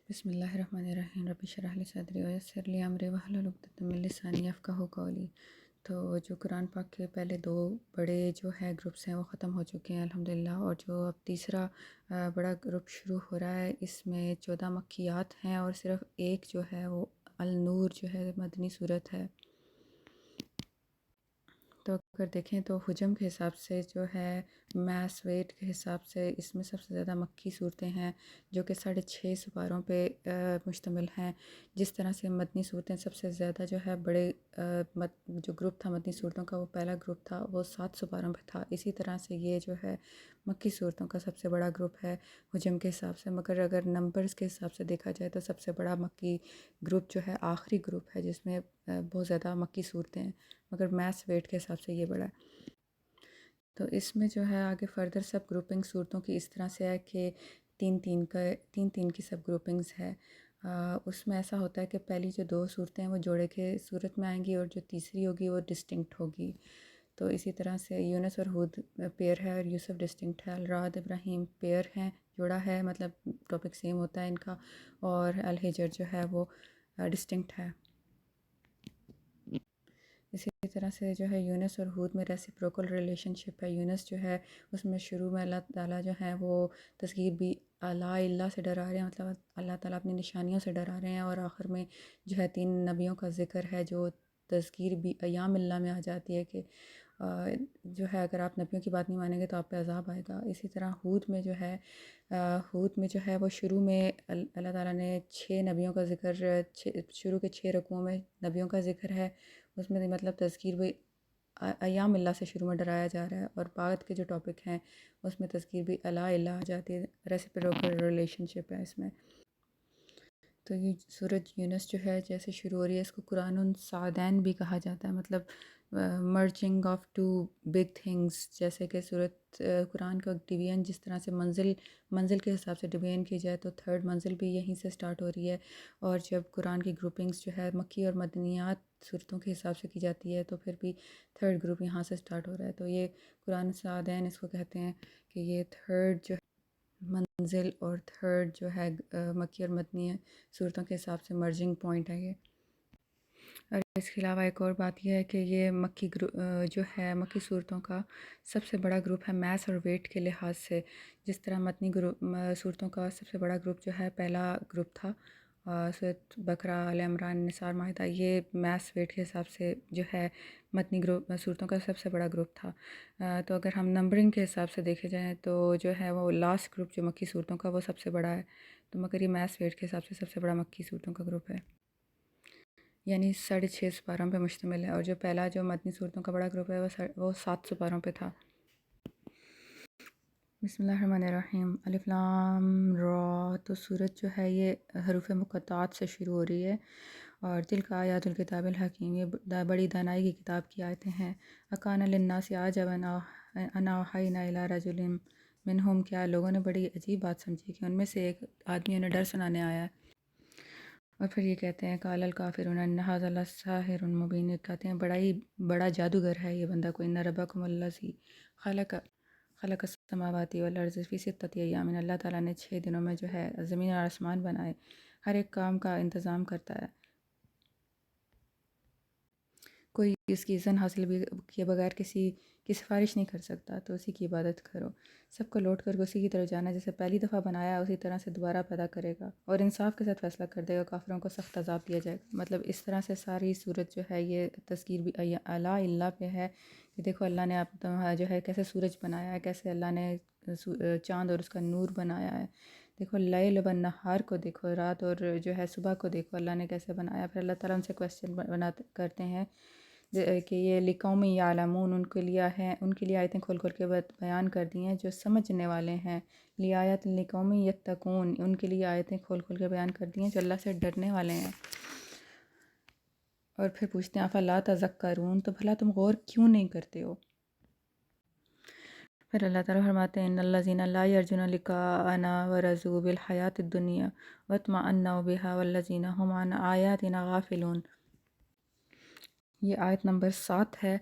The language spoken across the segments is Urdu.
بسم اللہ الرحمن الرحیم رب اشرح لی صدری ویسر لی امری واحلل عقدۃ من لسانی یفقہوا قولی۔ تو جو قرآن پاک کے پہلے دو بڑے جو ہے گروپس ہیں وہ ختم ہو چکے ہیں الحمدللہ، اور جو اب تیسرا بڑا گروپ شروع ہو رہا ہے، اس میں 14 مکیات ہیں اور صرف ایک جو ہے وہ النور جو ہے مدنی صورت ہے۔ تو اگر دیکھیں تو حجم کے حساب سے جو ہے میس ویٹ کے حساب سے اس میں سب سے زیادہ مکی صورتیں ہیں جو کہ 6.5 سپاروں پہ مشتمل ہیں۔ جس طرح سے مدنی صورتیں سب سے زیادہ جو ہے بڑے جو گروپ تھا مدنی صورتوں کا، وہ پہلا گروپ تھا، وہ 7 سپاروں پہ تھا۔ اسی طرح سے یہ جو ہے مکی صورتوں کا سب سے بڑا گروپ ہے حجم کے حساب سے، مگر اگر نمبرز کے حساب سے دیکھا جائے تو سب سے بڑا مکی گروپ جو ہے آخری گروپ ہے جس میں بہت زیادہ مکی صورتیں ہیں، مگر میس ویٹ کے حساب سے یہ بڑا ہے۔ تو اس میں جو ہے آگے فردر سب گروپنگ صورتوں کی اس طرح سے ہے کہ تین کی سب گروپنگز ہے۔ اس میں ایسا ہوتا ہے کہ پہلی جو 2 صورتیں ہیں وہ جوڑے کے صورت میں آئیں گی، اور جو تیسری ہوگی وہ ڈسٹنکٹ ہوگی۔ تو اسی طرح سے یونس اور ہود پیئر ہے اور یوسف ڈسٹنکٹ ہے، الرعد ابراہیم پیئر ہیں، جوڑا ہے، مطلب ٹاپک سیم ہوتا ہے ان کا، اور الحجر جو ہے وہ ڈسٹنکٹ ہے۔ اسی طرح سے جو ہے یونس اور ہود میں ریسیپروکل ریلیشن شپ ہے۔ یونس جو ہے اس میں شروع میں اللہ تعالیٰ جو ہے وہ تذکیر بھی اللہ سے ڈرا رہے ہیں، مطلب اللہ تعالیٰ اپنی نشانیوں سے ڈرا رہے ہیں، اور آخر میں جو ہے 3 نبیوں کا ذکر ہے جو تذکیر بھی ایام اللہ میں آ جاتی ہے کہ جو ہے اگر آپ نبیوں کی بات نہیں مانیں گے تو آپ پہ عذاب آئے گا۔ اسی طرح ہود میں جو ہے وہ شروع میں اللہ تعالیٰ نے 6 نبیوں کا ذکر، شروع کے 6 رکوعوں میں نبیوں کا ذکر ہے، اس میں مطلب تذکیر بھی ایام اللہ سے شروع میں ڈرایا جا رہا ہے، اور بعد کے جو ٹاپک ہیں اس میں تذکیر بھی اللہ آ جاتی ہے، ریسیپروکل ریلیشن شپ ہے اس میں۔ تو یہ سورج یونس جو ہے جیسے شروع ہو رہی ہے، اس کو قرآن الصعدین بھی کہا جاتا ہے، مطلب مرجنگ آف 2 بگ تھنگس، جیسے کہ سورت قرآن کا ڈویژن جس طرح سے منزل کے حساب سے ڈویژن کی جائے تو 3rd منزل بھی یہیں سے سٹارٹ ہو رہی ہے، اور جب قرآن کی گروپنگز جو ہے مکی اور مدنیات صورتوں کے حساب سے کی جاتی ہے تو پھر بھی 3rd گروپ یہاں سے سٹارٹ ہو رہا ہے۔ تو یہ قرآن الصعدین اس کو کہتے ہیں کہ یہ 3rd جو منزل اور 3rd جو ہے مکی اور مدنی صورتوں کے حساب سے مرجنگ پوائنٹ ہے یہ۔ اور اس کے علاوہ ایک اور بات یہ ہے کہ یہ جو ہے مکی صورتوں کا سب سے بڑا گروپ ہے میس اور ویٹ کے لحاظ سے، جس طرح مدنی صورتوں کا سب سے بڑا گروپ جو ہے پہلا گروپ تھا سورۃ بقرہ، آل عمران، نساء، مائدہ، یہ میس ویٹ کے حساب سے جو ہے مدنی صورتوں کا سب سے بڑا گروپ تھا۔ تو اگر ہم نمبرنگ کے حساب سے دیکھے جائیں تو جو ہے وہ لاسٹ گروپ جو مکی صورتوں کا وہ سب سے بڑا ہے، تو مگر یہ میس ویٹ کے حساب سے سب سے بڑا مکی صورتوں کا گروپ ہے، یعنی 6.5 سپاروں پہ مشتمل ہے، اور جو پہلا جو مدنی صورتوں کا بڑا گروپ ہے وہ 7 سپاروں پہ تھا۔ بسم اللہ الرحمن الرحیم، الف لام را۔ تو سورت جو ہے یہ حروف مقطعات سے شروع ہو رہی ہے، اور تلک آیات الکتاب الحکیم، یہ بڑی دانائی کی کتاب کی آیتیں ہیں۔ اکان للناس عجبا ان اوحینا الی رجل منہم، کیا لوگوں نے بڑی عجیب بات سمجھی کہ ان میں سے ایک آدمی انہیں ڈر سنانے آیا ہے۔ اور پھر یہ کہتے ہیں قال الکافرون ان ھذا لساحر مبین، کہتے ہیں بڑا جادوگر ہے یہ بندہ کوئی، ان ربکم الذی خلق السماوات والارض فی 6 ایام، اللہ تعالیٰ نے 6 دنوں میں جو ہے زمین اور آسمان بنائے، ہر ایک کام کا انتظام کرتا ہے، کوئی اس کی اذن حاصل بھی کیے بغیر کسی کی سفارش نہیں کر سکتا، تو اسی کی عبادت کرو، سب کو لوٹ کر اسی کی طرف جانا، جیسے پہلی دفعہ بنایا اسی طرح سے دوبارہ پیدا کرے گا، اور انصاف کے ساتھ فیصلہ کر دے گا، کافروں کو سخت عذاب دیا جائے گا۔ مطلب اس طرح سے ساری صورت جو ہے یہ تذکیر بھی اللہ پہ ہے کہ دیکھو اللہ نے آپ جو ہے کیسے سورج بنایا ہے، کیسے اللہ نے چاند اور اس کا نور بنایا ہے، دیکھو لیل و نہار کو دیکھو، رات اور جو ہے صبح کو دیکھو اللہ نے کیسے بنایا۔ پھر اللہ تعالیٰ ان سے کویسچن کرتے ہیں کہ یہ لقوم یعلمون، ان کے لیے آیتیں کھول کھول کے بیان کر دی ہیں جو سمجھنے والے ہیں، لآیات لقوم یتقون، ان کے لیے آیتیں کھول کھول کے بیان کر دی ہیں جو اللہ سے ڈرنے والے ہیں۔ اور پھر پوچھتے ہیں افلا تذکرون، تو بھلا تم غور کیوں نہیں کرتے ہو؟ پھر اللہ تعالیٰ فرماتے ہیں ان الذین لا یرجون لقاءنا ورضوا بالحیاۃ الدنیا واطمأنوا بها والذین هم عن آیاتنا غافلون، یہ آیت نمبر 7 ہے،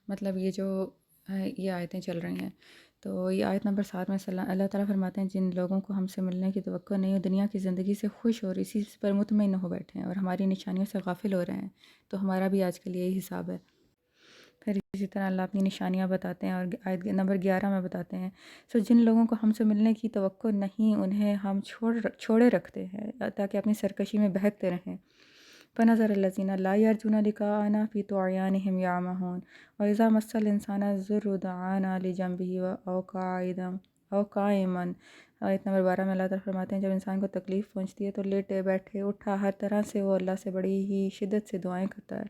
مطلب یہ آیتیں چل رہی ہیں۔ تو یہ آیت نمبر 7 میں اللہ تعالیٰ فرماتے ہیں جن لوگوں کو ہم سے ملنے کی توقع نہیں ہو، دنیا کی زندگی سے خوش اور اسی پر مطمئن ہو بیٹھے ہیں اور ہماری نشانیوں سے غافل ہو رہے ہیں، تو ہمارا بھی آج کل یہی حساب ہے۔ پھر اسی طرح اللہ اپنی نشانیاں بتاتے ہیں اور آیت نمبر 11 میں بتاتے ہیں، سو جن لوگوں کو ہم سے ملنے کی توقع نہیں انہیں ہم چھوڑے رکھتے ہیں تاکہ اپنی سرکشی میں بہکتے رہیں۔ فَنَظَرَ الَّذِينَ لَا يَرْجُونَ لِقَاءَنَا فِي طُغْيَانِهِمْ يَعْمَهُونَ وَإِذَا مَسَّ الْإِنسَانَ الضُّرُّ دَعَانَا لِجَنبِهِ أَوْ قَاعِدًا۔ آیت نمبر 12 میں اللہ تعالیٰ فرماتے ہیں جب انسان کو تکلیف پہنچتی ہے تو لیٹے بیٹھے اٹھا ہر طرح سے وہ اللہ سے بڑی ہی شدت سے دعائیں کرتا ہے،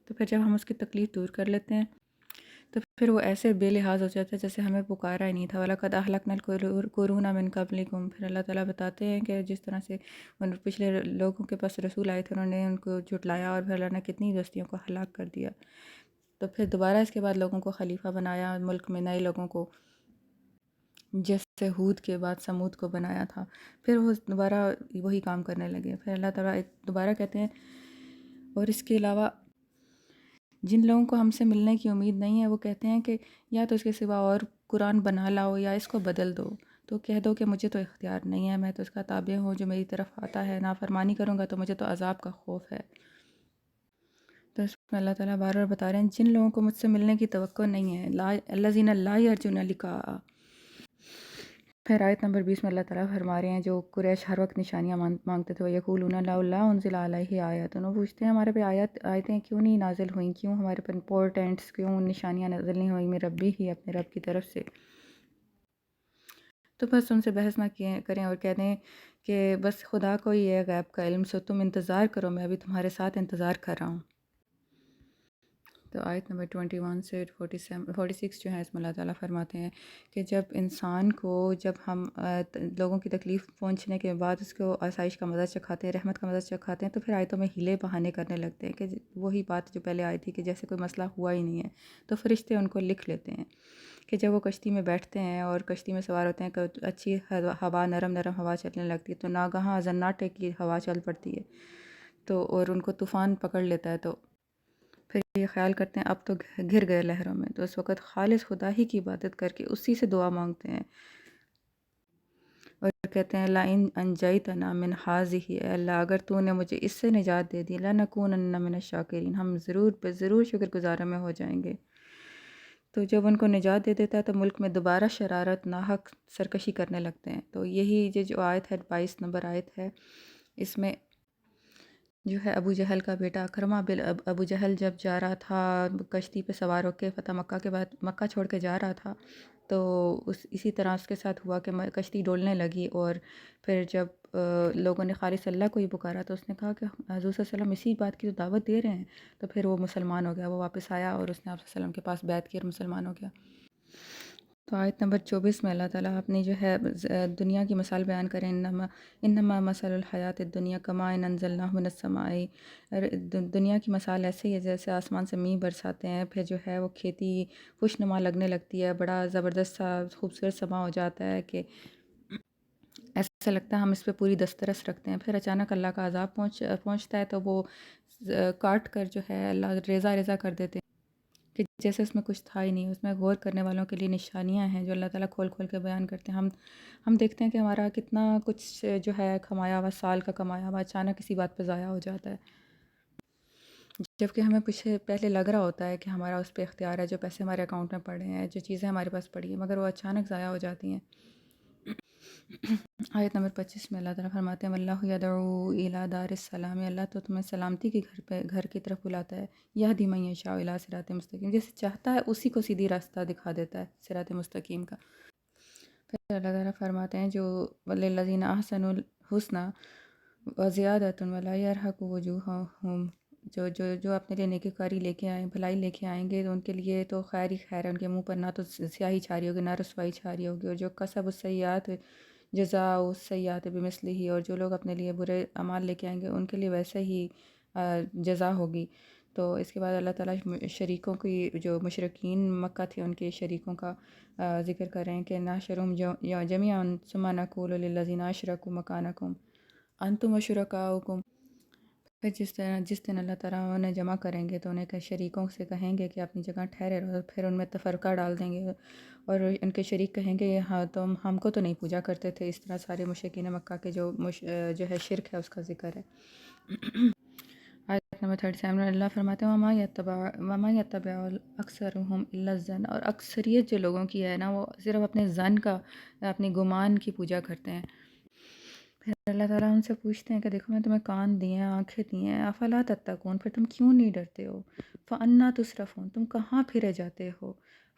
تو پھر جب ہم اس کی تکلیف دور کر لیتے ہیں تو پھر وہ ایسے بے لحاظ ہو جاتا ہے جیسے ہمیں پکارا ہی نہیں تھا۔ وَلَقَدْ أَهْلَكْنَا الْقُرُونَ مِنْ قَبْلِكُمْ، پھر اللہ تعالیٰ بتاتے ہیں کہ جس طرح سے ان پچھلے لوگوں کے پاس رسول آئے تھے انہوں نے ان کو جھٹلایا اور پھر اللہ نے کتنی بستیوں کو ہلاک کر دیا، تو پھر دوبارہ اس کے بعد لوگوں کو خلیفہ بنایا ملک میں، نئے لوگوں کو، جیسے ہود کے بعد سمود کو بنایا تھا، پھر وہ دوبارہ وہی کام کرنے لگے۔ پھر اللہ تعالیٰ دوبارہ کہتے ہیں اور اس کے علاوہ جن لوگوں کو ہم سے ملنے کی امید نہیں ہے وہ کہتے ہیں کہ یا تو اس کے سوا اور قرآن بنا لاؤ یا اس کو بدل دو، تو کہہ دو کہ مجھے تو اختیار نہیں ہے، میں تو اس کا تابع ہوں جو میری طرف آتا ہے، نافرمانی کروں گا تو مجھے تو عذاب کا خوف ہے۔ تو اس میں اللہ تعالیٰ بار بار بتا رہے ہیں جن لوگوں کو مجھ سے ملنے کی توقع نہیں ہے، الذین لا یرجون لقاء۔ پھر آیت نمبر 20 میں اللہ تعالیٰ فرما رہے ہیں جو قریش ہر وقت نشانیاں مانگتے تھے، وَيَقُولُونَ لَوْلَا أُنزِلَ عَلَيْهِ آیَاتٌ، وہ پوچھتے ہیں ہمارے پہ آیتیں کیوں نہیں نازل ہوئیں، کیوں ہمارے پر پورٹینٹس، کیوں نشانیاں نازل نہیں ہوئیں، میں ربی ہی اپنے رب کی طرف سے۔ تو بس ان سے بحث نہ کریں اور کہہ دیں کہ بس خدا کو ہی ہے غیب کا علم، سو تم انتظار کرو، میں ابھی تمہارے ساتھ انتظار کر رہا ہوں۔ تو آیت نمبر 21 سے 46 جو ہے اس میں اللہ تعالیٰ فرماتے ہیں کہ جب انسان کو جب ہم لوگوں کی تکلیف پہنچنے کے بعد اس کو آسائش کا مزہ چکھاتے ہیں، رحمت کا مزہ چکھاتے ہیں، تو پھر آیتوں میں ہیلے بہانے کرنے لگتے ہیں کہ وہی بات جو پہلے آئی تھی کہ جیسے کوئی مسئلہ ہوا ہی نہیں ہے، تو فرشتے ان کو لکھ لیتے ہیں کہ جب وہ کشتی میں بیٹھتے ہیں اور کشتی میں سوار ہوتے ہیں کہ اچھی ہوا، نرم ہوا چلنے لگتی ہے تو ناگہاں زناٹے کی ہوا چل پڑتی ہے، تو اور ان کو طوفان پکڑ لیتا ہے، تو پھر یہ خیال کرتے ہیں اب تو گر گئے لہروں میں، تو اس وقت خالص خدا ہی کی عبادت کر کے اسی سے دعا مانگتے ہیں اور کہتے ہیں لَإِنْ أَنْجَيْتَنَا مِنْ هَٰذِهِ، اے اللہ اگر تو نے مجھے اس سے نجات دے دی، لَنَكُونَنَّ مِنَ الشَّاكِرِينَ، ہم ضرور شکر گزاروں میں ہو جائیں گے۔ تو جب ان کو نجات دے دیتا ہے تو ملک میں دوبارہ شرارت، ناحق سرکشی کرنے لگتے ہیں۔ تو یہی جو آیت ہے 22 نمبر آیت ہے، اس میں جو ہے ابو جہل کا بیٹا اکرمہ بن ابو جہل جب جا رہا تھا کشتی پہ سوار ہو کے فتح مکہ کے بعد مکہ چھوڑ کے جا رہا تھا، تو اسی طرح اس کے ساتھ ہوا کہ کشتی ڈولنے لگی، اور پھر جب لوگوں نے خالص اللہ کو ہی پکارا تو اس نے کہا کہ حضور صلی اللہ علیہ وسلم اسی بات کی تو دعوت دے رہے ہیں، تو پھر وہ مسلمان ہو گیا، وہ واپس آیا اور اس نے آپ صلی اللہ علیہ وسلم کے پاس بیعت کی اور مسلمان ہو گیا۔ تو آیت نمبر 24 میں اللہ تعالیٰ اپنی جو ہے دنیا کی مثال بیان کریں، انما مثل الحیات الدنیا کماء انزلناہ من السماء، دنیا کی مثال ایسے ہی ہے جیسے آسمان سے میںہ برساتے ہیں، پھر جو ہے وہ کھیتی خوشنما لگنے لگتی ہے، بڑا زبردست سا خوبصورت سما ہو جاتا ہے کہ ایسا لگتا ہے ہم اس پہ پوری دسترس رکھتے ہیں، پھر اچانک اللہ کا عذاب پہنچتا ہے تو وہ کاٹ کر جو ہے اللہ ریزہ ریزہ کر دیتے ہیں کہ جیسے اس میں کچھ تھا ہی نہیں۔ اس میں غور کرنے والوں کے لیے نشانیاں ہیں جو اللہ تعالیٰ کھول کھول کے بیان کرتے ہیں۔ ہم دیکھتے ہیں کہ ہمارا کتنا کچھ جو ہے کمایا ہوا، سال کا کمایا ہوا اچانک کسی بات پہ ضائع ہو جاتا ہے، جبکہ ہمیں پیچھے پہلے لگ رہا ہوتا ہے کہ ہمارا اس پہ اختیار ہے، جو پیسے ہمارے اکاؤنٹ میں پڑے ہیں، جو چیزیں ہمارے پاس پڑی ہیں، مگر وہ اچانک ضائع ہو جاتی ہیں۔ آیت نمبر 25 میں اللہ تعالیٰ فرماتے ہیں واللہ یدعو الی دار السلام، اللہ تو تمہیں سلامتی کے گھر کی طرف بلاتا ہے، یہدی من یشاء الی صراط مستقیم، جسے چاہتا ہے اسی کو سیدھی راستہ دکھا دیتا ہے، صراط مستقیم کا۔ پھر اللہ تعالیٰ فرماتے ہیں جو للذین احسنوا الحسنی وزیادۃ ولا یرہق وجوہہم، جو اپنے لیے نیکی کاری لے کے آئیں، بھلائی لے کے آئیں گے تو ان کے لیے تو خیر ہی خیر ہے، ان کے منہ پر نہ تو سیاہی چھاری ہوگی نہ رسوائی چھاری ہوگی، اور جو کسب السیئات جزاء السیئات بمثلہ، اور جو لوگ اپنے لیے برے اعمال لے کے آئیں گے ان کے لیے ویسے ہی جزا ہوگی۔ تو اس کے بعد اللہ تعالیٰ شریکوں کی، جو مشرکین مکہ تھے ان کے شریکوں کا ذکر کر رہے ہیں کہ نحشرہم جمیعا ثم نقول للذین اشرکوا مکانکم انتم وشرکاؤکم، پھر جس دن اللہ تعالیٰ انہیں جمع کریں گے تو انہیں شریکوں سے کہیں گے کہ اپنی جگہ ٹھہرے رہو، پھر ان میں تفرقہ ڈال دیں گے اور ان کے شریک کہیں گے ہاں تم ہم کو تو نہیں پوجا کرتے تھے، اس طرح سارے مشرکین مکہ کے جو ہے شرک ہے اس کا ذکر ہے۔ آیت نمبر 37 میں اللہ فرماتے ہیں وَمَا يَتَّبِعُ أَكْثَرُهُمْ إِلَّا الظَّنَّ، اور اکثریت جو لوگوں کی ہے نا وہ صرف اپنے ظن کا، اپنی گمان کی پوجا کرتے ہیں۔ پھر اللہ تعالیٰ ان سے پوچھتے ہیں کہ دیکھو میں تمہیں کان دیے ہیں، آنکھیں دی ہیں، افلا تتقون، پھر تم کیوں نہیں ڈرتے ہو؟ فَأَنَّا تُصْرَفُونَ، تم کہاں پھرے جاتے ہو؟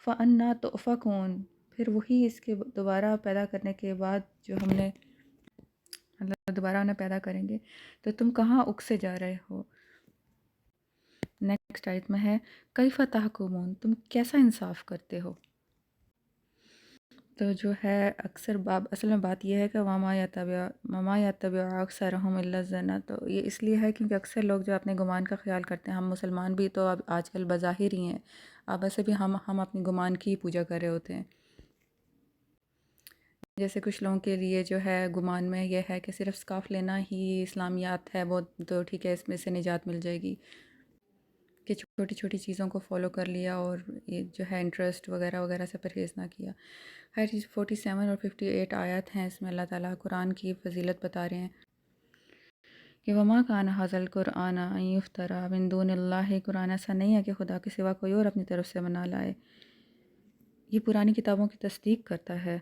فَأَنَّا تُؤْفَكُونَ، پھر وہی اس کے دوبارہ پیدا کرنے کے بعد جو ہم نے اللہ دوبارہ انہیں پیدا کریں گے تو تم کہاں اکسے جا رہے ہو؟ نیکسٹ آیت میں ہے کیف تحکمون، تم کیسا انصاف کرتے ہو؟ تو جو ہے اکثر اصل میں بات یہ ہے کہ وما یتبع اکثرهم الا الظن، تو یہ اس لیے ہے کیونکہ اکثر لوگ جو اپنے گمان کا خیال کرتے ہیں، ہم مسلمان بھی تو اب آج کل بظاہر ہی ہیں، اب ایسے بھی ہم اپنی گمان کی پوجا کر رہے ہوتے ہیں۔ جیسے کچھ لوگوں کے لیے جو ہے گمان میں یہ ہے کہ صرف سکارف لینا ہی اسلامیات ہے، وہ تو ٹھیک ہے اس میں سے نجات مل جائے گی، کہ چھوٹی چھوٹی چیزوں کو فالو کر لیا اور یہ جو ہے انٹرسٹ وغیرہ وغیرہ سے پرہیز نہ کیا۔ ہر چیز 47 اور 58 آیات ہیں، اس میں اللہ تعالیٰ قرآن کی فضیلت بتا رہے ہیں کہ وما کان ھذا القرآن ان یفتری من دون اللہ، قرآن ایسا نہیں ہے کہ خدا کے سوا کوئی اور اپنی طرف سے بنا لائے، یہ پرانی کتابوں کی تصدیق کرتا ہے۔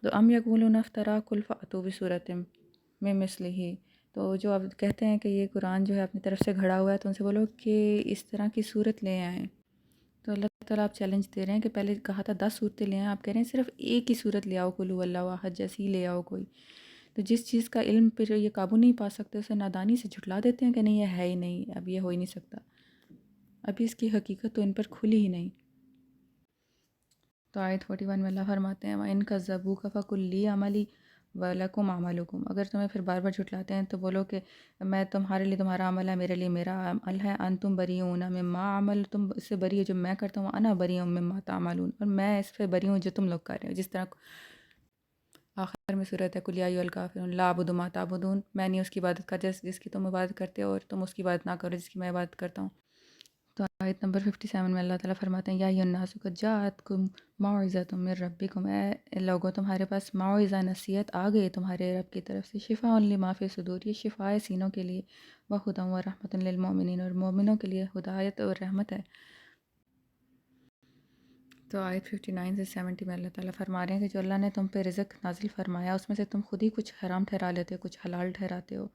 تو ام یقولون افترا قل فأتوا بسورۃ من مثلہ، تو جو اب کہتے ہیں کہ یہ قرآن جو ہے اپنی طرف سے گھڑا ہوا ہے، تو ان سے بولو کہ اس طرح کی صورت لے آئیں۔ تو اللہ تعالیٰ آپ چیلنج دے رہے ہیں کہ پہلے کہا تھا 10 صورتیں لے آئیں، آپ کہہ رہے ہیں صرف ایک ہی صورت لے آؤ، قل هو اللہ احد جیسی لے آؤ کوئی۔ تو جس چیز کا علم پھر یہ قابو نہیں پا سکتے اسے نادانی سے جھٹلا دیتے ہیں کہ نہیں یہ ہے ہی نہیں، اب یہ ہو ہی نہیں سکتا، ابھی اس کی حقیقت تو ان پر کھلی ہی نہیں۔ تو آیت 41 میں اللہ فرماتے ہیں وَإِن كَذَّبُوكَ فَقُل لِّي عَمَلِي وَلَكُمْ عَمَلُكُمْ، اگر تمہیں پھر بار بار جھٹلاتے ہیں تو بولو کہ میں تمہارے لیے تمہارا عمل ہے، میرے لیے میرا عمل ہے، انتم بریئون مما عمل، تم اس سے بری ہو جو میں کرتا ہوں، انا بریء مما تعملون، اور میں اس سے بری ہوں جو تم لوگ کر رہے ہو۔ جس طرح آخر میں صورت ہے قل یا ایھا الکافرون لا اعبد ما تعبدون، میں نہیں اس کی عبادت کرتا جس کی تم عبادت کرتے ہو، اور تم اس کی عبادت نہ کرو جس کی میں عبادت کرتا ہوں۔ تو آیت نمبر 57 میں اللہ تعالیٰ فرماتے ہیں یا ایھا الناس قد جاءتکم موعظۃ من ربکم، اے لوگوں تمہارے پاس موعظہ نصیحت آ گئی تمہارے رب کی طرف سے، شفاء لما فی الصدور، یہ شفا ہے سینوں کے لیے، وہدی ورحمۃ للمؤمنین، اور مومنوں کے لیے ہدایت اور رحمت ہے۔ تو آیت 59 سے 70 میں اللہ تعالیٰ فرما رہے ہیں کہ جو اللہ نے تم پہ رزق نازل فرمایا اس میں سے تم خود ہی کچھ حرام ٹھہرا لیتے ہو، کچھ حلال ٹھہراتے ہو،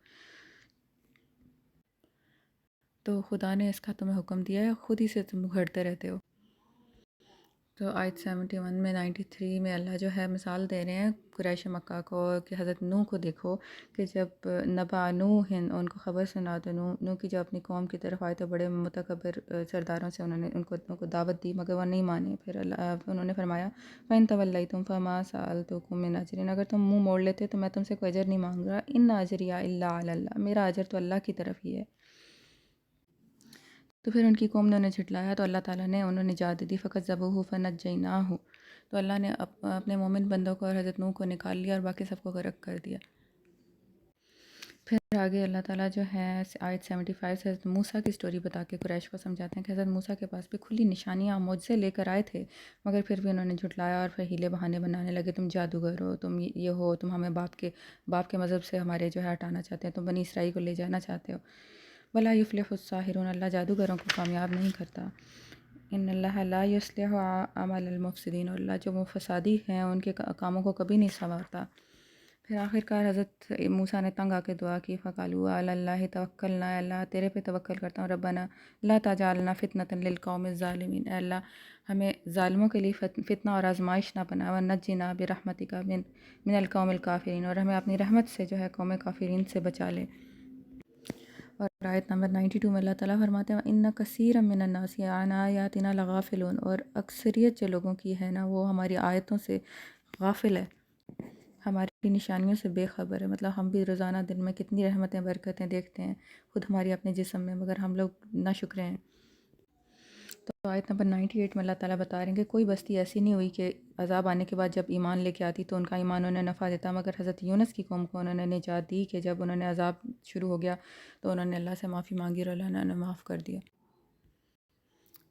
تو خدا نے اس کا تمہیں حکم دیا ہے، خود ہی سے تم گھڑتے رہتے ہو۔ تو آیت 71 میں 93 میں اللہ جو ہے مثال دے رہے ہیں قریش مکہ کو کہ حضرت نوح کو دیکھو کہ جب نبا نوح ان کو خبر سنا تو نوح کی جو اپنی قوم کی طرف آئے تو بڑے متکبر سرداروں سے انہوں نے ان کو دعوت دی مگر وہ نہیں مانے، پھر انہوں نے فرمایا فَإِن تَوَلَّيْتُمْ فَمَا سَأَلْتُكُم مِّنْ أَجْرٍ، اگر تم منہ موڑ لیتے تو میں تم سے کوئی اجر نہیں مانگ رہا، إِنَّ أَجْرِيَ إِلَّا عَلَى اللَّهِ، میرا اجر تو اللہ کی طرف ہی ہے۔ تو پھر ان کی قوم نے انہیں جھٹلایا تو اللہ تعالیٰ نے انہیں نجات دی، فَكَذَّبُوهُ فَنَجَّيْنَاهُ، تو اللہ نے اپنے مومن بندوں کو اور حضرت نوح کو نکال لیا اور باقی سب کو غرق کر دیا۔ پھر آگے اللہ تعالیٰ جو ہے آیت 75 سے حضرت موسیٰ کی سٹوری بتا کے قریش کو سمجھاتے ہیں کہ حضرت موسیٰ کے پاس بھی کھلی نشانیاں معجزے لے کر آئے تھے مگر پھر بھی انہوں نے جھٹلایا اور پھر ہیلے بہانے بنانے لگے، تم جادوگر ہو، تم یہ ہو، تم ہمیں باپ کے مذہب سے ہمارے جو ہے ہٹانا چاہتے ہیں، تم بنی اسرائیل کو لے جانا چاہتے ہو۔ ولا یفلح الساحرون، اللہ جادوگروں کو کامیاب نہیں کرتا۔ ان اللہ لا یصلح عمل المفسدین، اور اللہ جو فسادی ہیں ان کے کاموں کو کبھی نہیں سنوارتا۔ پھر آخر کار حضرت موسیٰ نے تنگ آ کے دعا کی فقالوا علی اللہ توکلنا، اے اللہ تیرے پہ توکل کرتا ہوں، ربنا لا تجعلنا فتنۃ للقوم الظالمین، اے اللہ ہمیں ظالموں کے لیے فتنہ اور آزمائش نہ بنا، ونجنا برحمتک من القوم الکافرین، اور ہمیں اپنی رحمت سے جو ہے قوم کافرین سے بچا لے۔ اور آیت نمبر 92 میں اللہ تعالیٰ فرماتے ہیں ان کثیر من الناس عن آیاتنا لغافلون، اور اکثریت جو لوگوں کی ہے نا وہ ہماری آیتوں سے غافل ہے، ہماری نشانیوں سے بے خبر ہے، مطلب ہم بھی روزانہ دن میں کتنی رحمتیں برکتیں دیکھتے ہیں خود ہماری اپنے جسم میں، مگر ہم لوگ نہ شکرے ہیں۔ تو آیت نمبر 98 میں اللہ تعالیٰ بتا رہے ہیں کہ کوئی بستی ایسی نہیں ہوئی کہ عذاب آنے کے بعد جب ایمان لے کے آتی تو ان کا ایمان انہیں نفع دیتا، مگر حضرت یونس کی قوم کو انہوں نے نجات دی کہ جب انہوں نے عذاب شروع ہو گیا تو انہوں نے اللہ سے معافی مانگی اور اللہ نے انہیں معاف کر دیا۔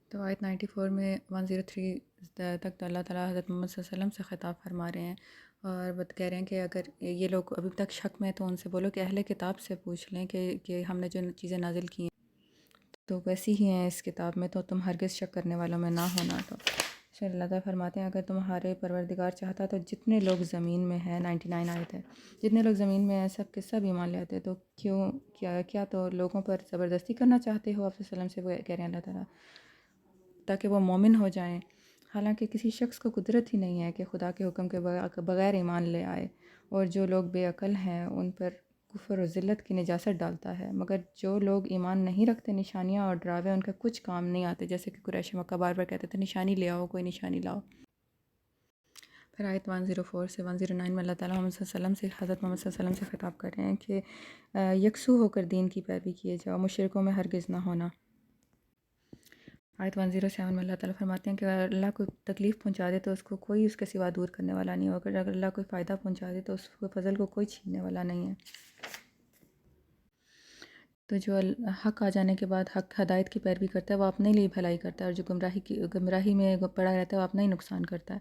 تو آیت 94 میں 103 تک تو اللہ تعالیٰ حضرت محمد صلی اللہ علیہ وسلم سے خطاب فرما رہے ہیں اور کہہ رہے ہیں کہ اگر یہ لوگ ابھی تک شک میں تو ان سے بولو کہ اہل کتاب سے پوچھ لیں کہ ہم نے جو چیزیں نازل کی ہیں تو ویسی ہی ہیں اس کتاب میں، تو تم ہرگز شک کرنے والوں میں نہ ہونا۔ تو پھر اللہ تعالیٰ فرماتے ہیں اگر تمہارے پروردگار چاہتا تو جتنے لوگ زمین میں ہیں، 99 آیت ہے، جتنے لوگ زمین میں ہیں سب کے سب ایمان لے آتے، تو کیا تو لوگوں پر زبردستی کرنا چاہتے ہو؟ آپ صلی اللہ علیہ وسلم سے وہ کہہ رہے ہیں اللہ تعالیٰ تاکہ وہ مومن ہو جائیں، حالانکہ کسی شخص کو قدرت ہی نہیں ہے کہ خدا کے حکم کے بغیر ایمان لے آئے، اور جو لوگ بے عقل ہیں ان پر کفر و ذلت کی نجاست ڈالتا ہے، مگر جو لوگ ایمان نہیں رکھتے نشانیاں اور ڈراوے ان کا کچھ کام نہیں آتے، جیسے کہ قریش مکہ بار بار کہتے تھے نشانی لے آؤ، کوئی نشانی لاؤ۔ پھر آیت 104 سے 109 میں اللہ تعالیٰ محمد صلی اللہ علیہ وسلم سے حضرت محمد صلی اللہ علیہ وسلم سے خطاب کر رہے ہیں کہ یکسو ہو کر دین کی پیروی کیے جاؤ، مشرکوں میں ہرگز نہ ہونا۔ آیت 107 میں اللہ تعالیٰ فرماتے ہیں کہ اگر اللہ کو تکلیف پہنچا دے تو اس کو کوئی اس کے سوا دور کرنے والا نہیں ہوگا، اگر اللہ کوئی فائدہ پہنچا دے تو اس کو فضل کو کوئی چھیننے والا نہیں ہے۔ تو جو حق آ جانے کے بعد حق ہدایت کی پیروی کرتا ہے وہ اپنے لیے بھلائی کرتا ہے، اور جو گمراہی میں پڑا رہتا ہے وہ اپنا ہی نقصان کرتا ہے۔